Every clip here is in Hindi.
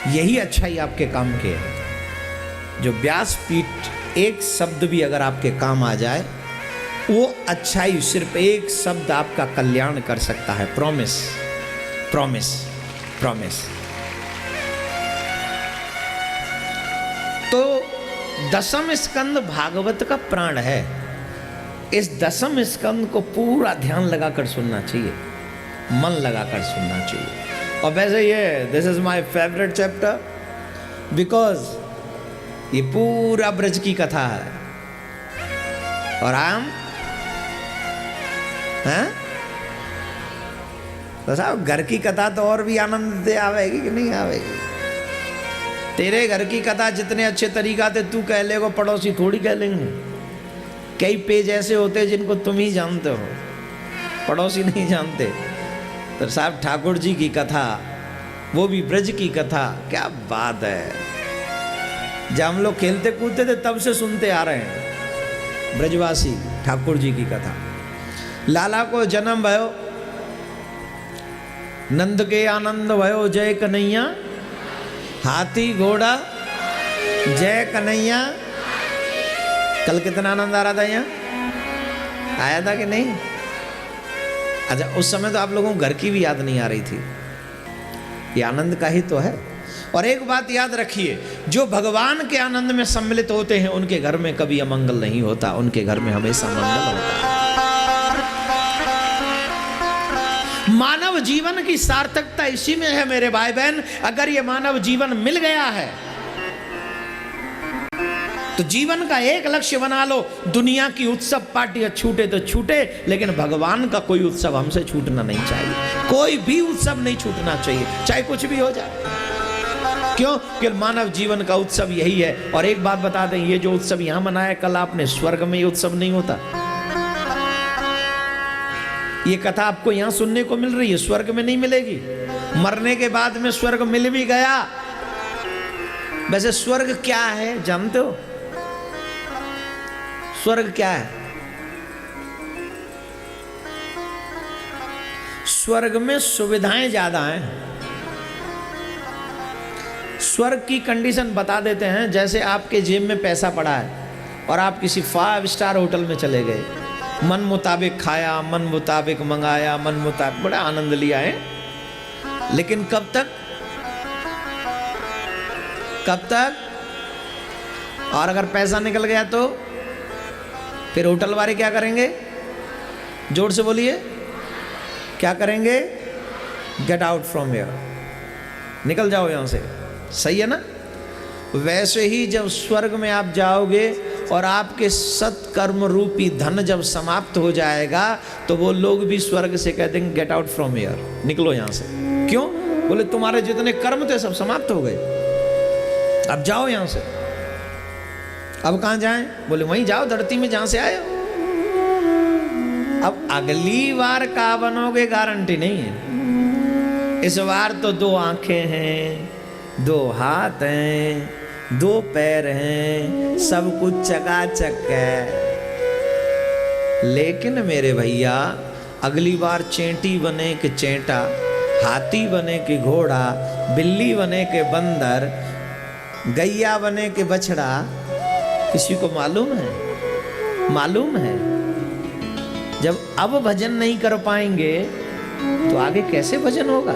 यही अच्छाई आपके काम के है। जो व्यासपीठ एक शब्द भी अगर आपके काम आ जाए, वो अच्छाई सिर्फ एक शब्द आपका कल्याण कर सकता है। Promise, promise, promise. तो दसम स्कंद भागवत का प्राण है। इस दसम स्कंद को पूरा ध्यान लगाकर सुनना चाहिए, मन लगाकर सुनना चाहिए। और वैसे ये this is my favourite chapter because ये पूरा ब्रज की कथा है। और आम हैं तो साहब घर की कथा तो और भी आनंद से आवेगी कि नहीं आवेगी। तेरे घर की कथा जितने अच्छे तरीका से तू कह लेगा, पड़ोसी थोड़ी कह लेंगे। कई पेज ऐसे होते हैं जिनको तुम ही जानते हो, पड़ोसी नहीं जानते। तो साहब ठाकुर जी की कथा, वो भी ब्रज की कथा, क्या बात है। जब हम लोग खेलते कूदते थे तब से सुनते आ रहे हैं ब्रजवासी ठाकुर जी की कथा। लाला को जन्म भयो, नंद के आनंद भयो, जय कन्हैया। हाथी घोड़ा जय कन्हैया। कल कितना आनंद आ रहा था, यहाँ आया था कि नहीं? अच्छा, उस समय तो आप लोगों को घर की भी याद नहीं आ रही थी। ये आनंद का ही तो है। और एक बात याद रखिए, जो भगवान के आनंद में सम्मिलित होते हैं उनके घर में कभी अमंगल नहीं होता, उनके घर में हमेशा मंगल होता है। मानव जीवन की सार्थकता इसी में है मेरे भाई बहन। अगर ये मानव जीवन मिल गया है तो जीवन का एक लक्ष्य बना लो, दुनिया की उत्सव पार्टी छूटे तो छूटे, लेकिन भगवान का कोई उत्सव हमसे छूटना नहीं चाहिए। कोई भी उत्सव नहीं छूटना चाहिए, चाहे कुछ भी हो जाए। क्यों? कि मानव जीवन का उत्सव यही है। और एक बात बता दें, ये जो उत्सव यहां मनाया कल आपने, स्वर्ग में ये उत्सव नहीं होता। ये कथा आपको यहां सुनने को मिल रही है, स्वर्ग में नहीं मिलेगी। मरने के बाद में स्वर्ग मिल भी गया। वैसे स्वर्ग क्या है जानते हो? स्वर्ग क्या है? स्वर्ग में सुविधाएं ज्यादा हैं। स्वर्ग की कंडीशन बता देते हैं। जैसे आपके जेब में पैसा पड़ा है और आप किसी 5 स्टार होटल में चले गए, मन मुताबिक खाया, मन मुताबिक मंगाया, मन मुताबिक बड़ा आनंद लिया है। लेकिन कब तक? कब तक? और अगर पैसा निकल गया तो फिर होटल वाले क्या करेंगे? जोर से बोलिए, क्या करेंगे? गेट आउट फ्रॉम हियर, निकल जाओ यहां से। सही है ना? वैसे ही जब स्वर्ग में आप जाओगे और आपके सत्कर्म रूपी धन जब समाप्त हो जाएगा तो वो लोग भी स्वर्ग से कह देंगे गेट आउट फ्रॉम हियर, निकलो यहां से। क्यों? बोले तुम्हारे जितने कर्म थे सब समाप्त हो गए, अब जाओ यहां से। अब कहां जाएं? बोले वहीं जाओ धरती में जहां से आए हो। अब अगली बार का बनोगे गारंटी नहीं है। इस बार तो 2 आंखें हैं, 2 हाथ हैं, 2 पैर हैं, सब कुछ चकाचक है। लेकिन मेरे भैया अगली बार चेंटी बने के चेंटा, हाथी बने के घोड़ा, बिल्ली बने के बंदर, गैया बने के बछड़ा, किसी को मालूम है? मालूम है? जब अब भजन नहीं कर पाएंगे तो आगे कैसे भजन होगा?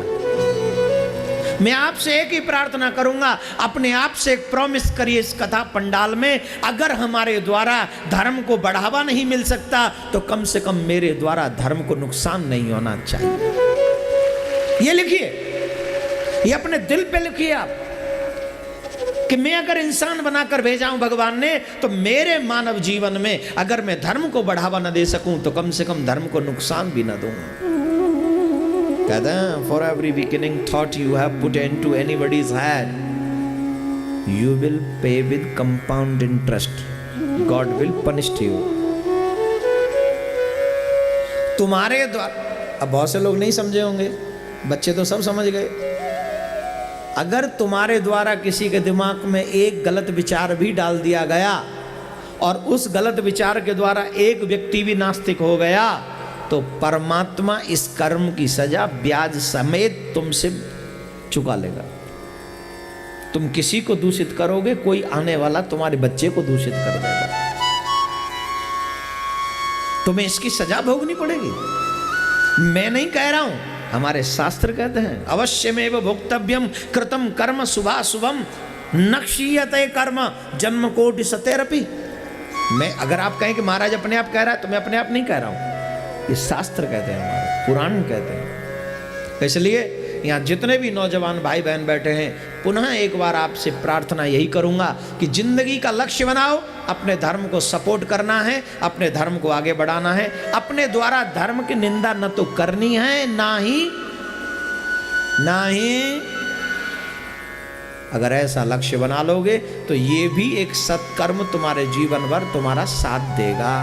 मैं आपसे एक ही प्रार्थना करूंगा, अपने आप से एक प्रॉमिस करिए इस कथा पंडाल में, अगर हमारे द्वारा धर्म को बढ़ावा नहीं मिल सकता तो कम से कम मेरे द्वारा धर्म को नुकसान नहीं होना चाहिए। ये लिखिए, ये अपने दिल पे लिखिए आप, कि मैं अगर इंसान बनाकर भेजा हूं भगवान ने, तो मेरे मानव जीवन में अगर मैं धर्म को बढ़ावा न दे सकूं तो कम से कम धर्म को नुकसान भी न दूं। कहते हैं, for every weakening thought you have put into anybody's head, you will pay with compound interest, God will punish you. तुम्हारे द्वारा, अब बहुत से लोग नहीं समझे होंगे, बच्चे तो सब समझ गए। अगर तुम्हारे द्वारा किसी के दिमाग में एक गलत विचार भी डाल दिया गया और उस गलत विचार के द्वारा एक व्यक्ति भी नास्तिक हो गया तो परमात्मा इस कर्म की सजा ब्याज समेत तुमसे चुका लेगा। तुम किसी को दूषित करोगे, कोई आने वाला तुम्हारे बच्चे को दूषित कर देगा, तुम्हें इसकी सजा भोगनी पड़ेगी। मैं नहीं कह रहा हूं, हमारे शास्त्र कहते हैं अवश्यमेव भोक्तव्यम कृतम कर्म शुभाशुभम न क्षीयते कर्म जन्म कोटि सतेरपि। मैं अगर आप कहें कि महाराज अपने आप कह रहा है, तो मैं अपने आप नहीं कह रहा हूं, ये शास्त्र कहते हैं, हमारे पुराण कहते हैं। इसलिए यहाँ जितने भी नौजवान भाई बहन बैठे हैं, पुनः एक बार आपसे प्रार्थना यही करूंगा कि जिंदगी का लक्ष्य बनाओ, अपने धर्म को सपोर्ट करना है, अपने धर्म को आगे बढ़ाना है, अपने द्वारा धर्म की निंदा न तो करनी है ना ही अगर ऐसा लक्ष्य बना लोगे तो ये भी एक सत्कर्म तुम्हारे जीवन भर तुम्हारा साथ देगा।